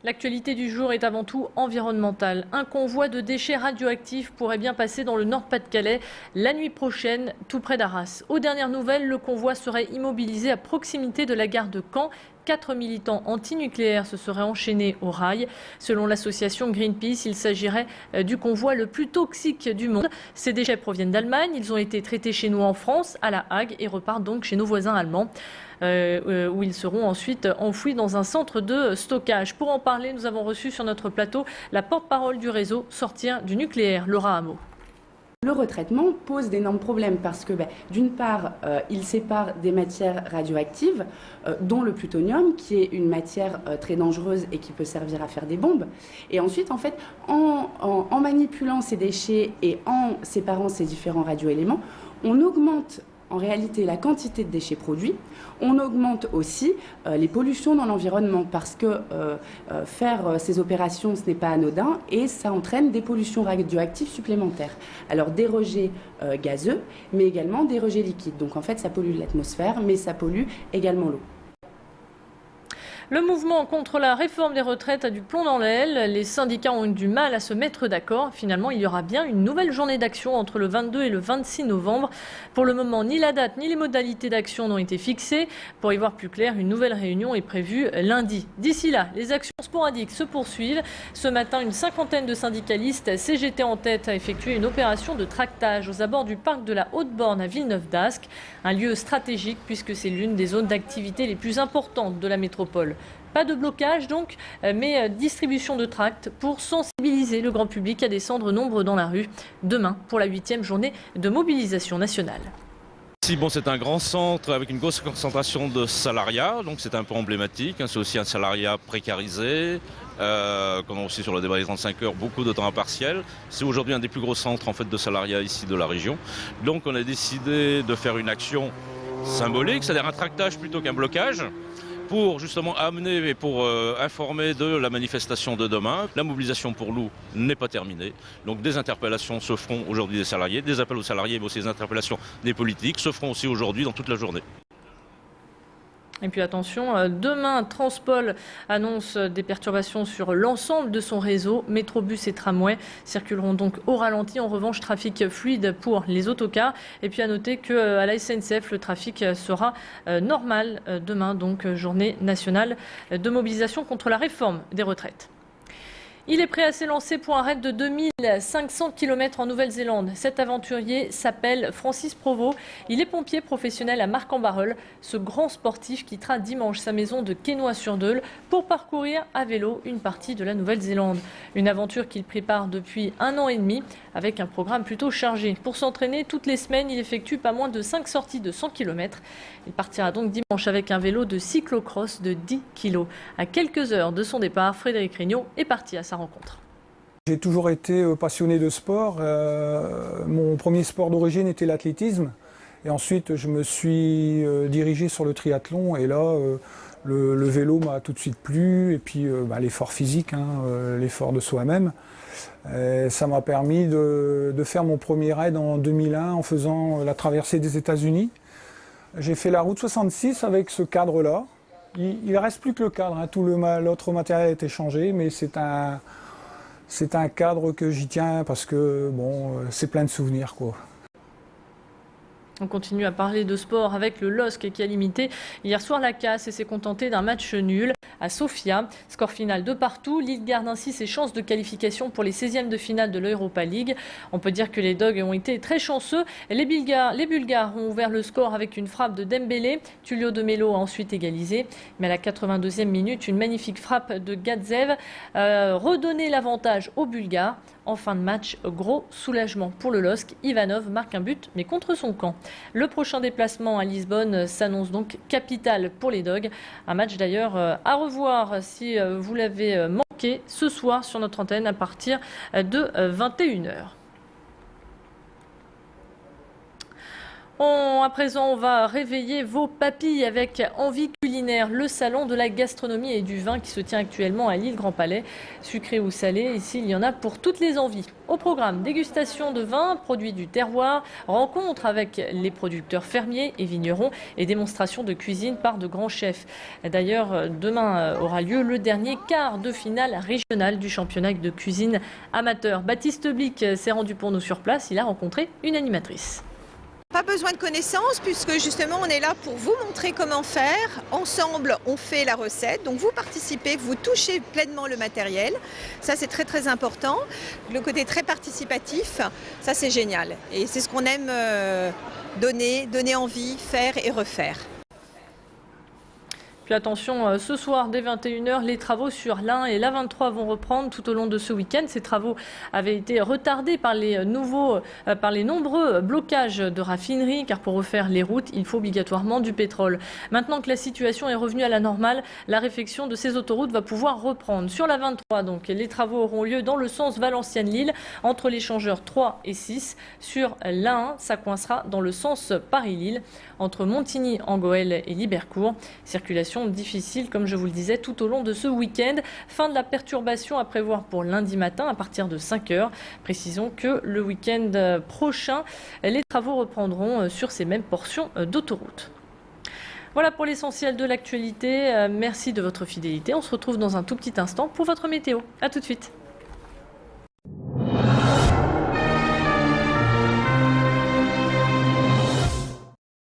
L'actualité du jour est avant tout environnementale. Un convoi de déchets radioactifs pourrait bien passer dans le Nord-Pas-de-Calais la nuit prochaine, tout près d'Arras. Aux dernières nouvelles, le convoi serait immobilisé à proximité de la gare de Caen. 4 militants antinucléaires se seraient enchaînés au rail. Selon l'association Greenpeace, il s'agirait du convoi le plus toxique du monde. Ces déchets proviennent d'Allemagne. Ils ont été traités chez nous en France, à La Hague, et repartent donc chez nos voisins allemands, où ils seront ensuite enfouis dans un centre de stockage. Pour en parler, nous avons reçu sur notre plateau la porte-parole du réseau Sortir du nucléaire, Laura Hameau. Le retraitement pose d'énormes problèmes parce que, d'une part, il sépare des matières radioactives, dont le plutonium, qui est une matière très dangereuse et qui peut servir à faire des bombes. Et ensuite, en fait, en manipulant ces déchets et en séparant ces différents radioéléments, on augmente en réalité la quantité de déchets produits. On augmente aussi les pollutions dans l'environnement parce que faire ces opérations, ce n'est pas anodin et ça entraîne des pollutions radioactives supplémentaires. Alors des rejets gazeux, mais également des rejets liquides. Donc en fait, ça pollue l'atmosphère, mais ça pollue également l'eau. Le mouvement contre la réforme des retraites a du plomb dans l'aile. Les syndicats ont eu du mal à se mettre d'accord. Finalement, il y aura bien une nouvelle journée d'action entre le 22 et le 26 novembre. Pour le moment, ni la date ni les modalités d'action n'ont été fixées. Pour y voir plus clair, une nouvelle réunion est prévue lundi. D'ici là, les actions sporadiques se poursuivent. Ce matin, une cinquantaine de syndicalistes, CGT en tête, a effectué une opération de tractage aux abords du parc de la Haute-Borne à Villeneuve-d'Ascq. Un lieu stratégique puisque c'est l'une des zones d'activité les plus importantes de la métropole. Pas de blocage donc, mais distribution de tracts pour sensibiliser le grand public à descendre nombreux dans la rue demain pour la 8e journée de mobilisation nationale. Ici, c'est un grand centre avec une grosse concentration de salariat, donc c'est un peu emblématique. C'est aussi un salariat précarisé, comme aussi sur le débat des 35 heures, beaucoup de temps à partiel. C'est aujourd'hui un des plus gros centres en fait, de salariat ici de la région. Donc on a décidé de faire une action symbolique, c'est-à-dire un tractage plutôt qu'un blocage, pour justement amener et pour informer de la manifestation de demain. La mobilisation pour nous n'est pas terminée. Donc des interpellations se feront aujourd'hui des salariés, des appels aux salariés, mais aussi des interpellations des politiques se feront aussi aujourd'hui dans toute la journée. Et puis attention, demain, Transpol annonce des perturbations sur l'ensemble de son réseau. Métrobus et tramways circuleront donc au ralenti. En revanche, trafic fluide pour les autocars. Et puis à noter qu'à la SNCF, le trafic sera normal demain, donc journée nationale de mobilisation contre la réforme des retraites. Il est prêt à s'élancer pour un raid de 2500 km en Nouvelle-Zélande. Cet aventurier s'appelle Francis Provost. Il est pompier professionnel à Marcq-en-Barœul. Ce grand sportif quittera dimanche sa maison de Quesnoy-sur-Deûle pour parcourir à vélo une partie de la Nouvelle-Zélande. Une aventure qu'il prépare depuis 1 an et demi avec un programme plutôt chargé. Pour s'entraîner toutes les semaines, il effectue pas moins de 5 sorties de 100 km. Il partira donc dimanche avec un vélo de cyclocross de 10 kg. À quelques heures de son départ, Frédéric Regnault est parti à sa rencontre. J'ai toujours été passionné de sport. Mon premier sport d'origine était l'athlétisme. Et ensuite, je me suis dirigé sur le triathlon. Et là, le vélo m'a tout de suite plu. Et puis, l'effort physique, l'effort de soi-même. Ça m'a permis de faire mon premier raid en 2001 en faisant la traversée des États-Unis. J'ai fait la route 66 avec ce cadre-là. Il ne reste plus que le cadre. Tout l'autre matériel a été changé, mais c'est un cadre que j'y tiens parce que c'est plein de souvenirs, quoi. On continue à parler de sport avec le LOSC qui a limité hier soir la casse et s'est contenté d'un match nul à Sofia. Score final de partout. Lille garde ainsi ses chances de qualification pour les 16e de finale de l'Europa League. On peut dire que les Dogs ont été très chanceux. Les Bulgares ont ouvert le score avec une frappe de Dembélé. Tullio de Melo a ensuite égalisé. Mais à la 82e minute, une magnifique frappe de Gadzev redonnait l'avantage aux Bulgares. En fin de match, gros soulagement pour le LOSC. Ivanov marque un but, mais contre son camp. Le prochain déplacement à Lisbonne s'annonce donc capital pour les Dogs. Un match d'ailleurs à revoir si vous l'avez manqué ce soir sur notre antenne à partir de 21 h. À présent, on va réveiller vos papilles avec Envie culinaire, le salon de la gastronomie et du vin qui se tient actuellement à Lille Grand Palais. Sucré ou salé, ici il y en a pour toutes les envies. Au programme, dégustation de vins, produits du terroir, rencontres avec les producteurs fermiers et vignerons et démonstration de cuisine par de grands chefs. D'ailleurs, demain aura lieu le dernier quart de finale régional du championnat de cuisine amateur. Baptiste Blic s'est rendu pour nous sur place, il a rencontré une animatrice. Pas besoin de connaissances puisque justement on est là pour vous montrer comment faire. Ensemble on fait la recette, donc vous participez, vous touchez pleinement le matériel. Ça c'est très très important. Le côté très participatif, ça c'est génial. Et c'est ce qu'on aime donner envie, faire et refaire. Puis attention, ce soir dès 21h, les travaux sur l'A1 et l'A23 vont reprendre tout au long de ce week-end. Ces travaux avaient été retardés par les nombreux blocages de raffineries, car pour refaire les routes, il faut obligatoirement du pétrole. Maintenant que la situation est revenue à la normale, la réfection de ces autoroutes va pouvoir reprendre. Sur l'A23, donc, les travaux auront lieu dans le sens Valenciennes-Lille, entre l'échangeur 3 et 6. Sur l'A1, ça coincera dans le sens Paris-Lille, entre Montigny, Angoël et Libercourt. Circulation difficile, comme je vous le disais, tout au long de ce week-end. Fin de la perturbation à prévoir pour lundi matin à partir de 5 h. Précisons que le week-end prochain, les travaux reprendront sur ces mêmes portions d'autoroute. Voilà pour l'essentiel de l'actualité. Merci de votre fidélité. On se retrouve dans un tout petit instant pour votre météo. À tout de suite.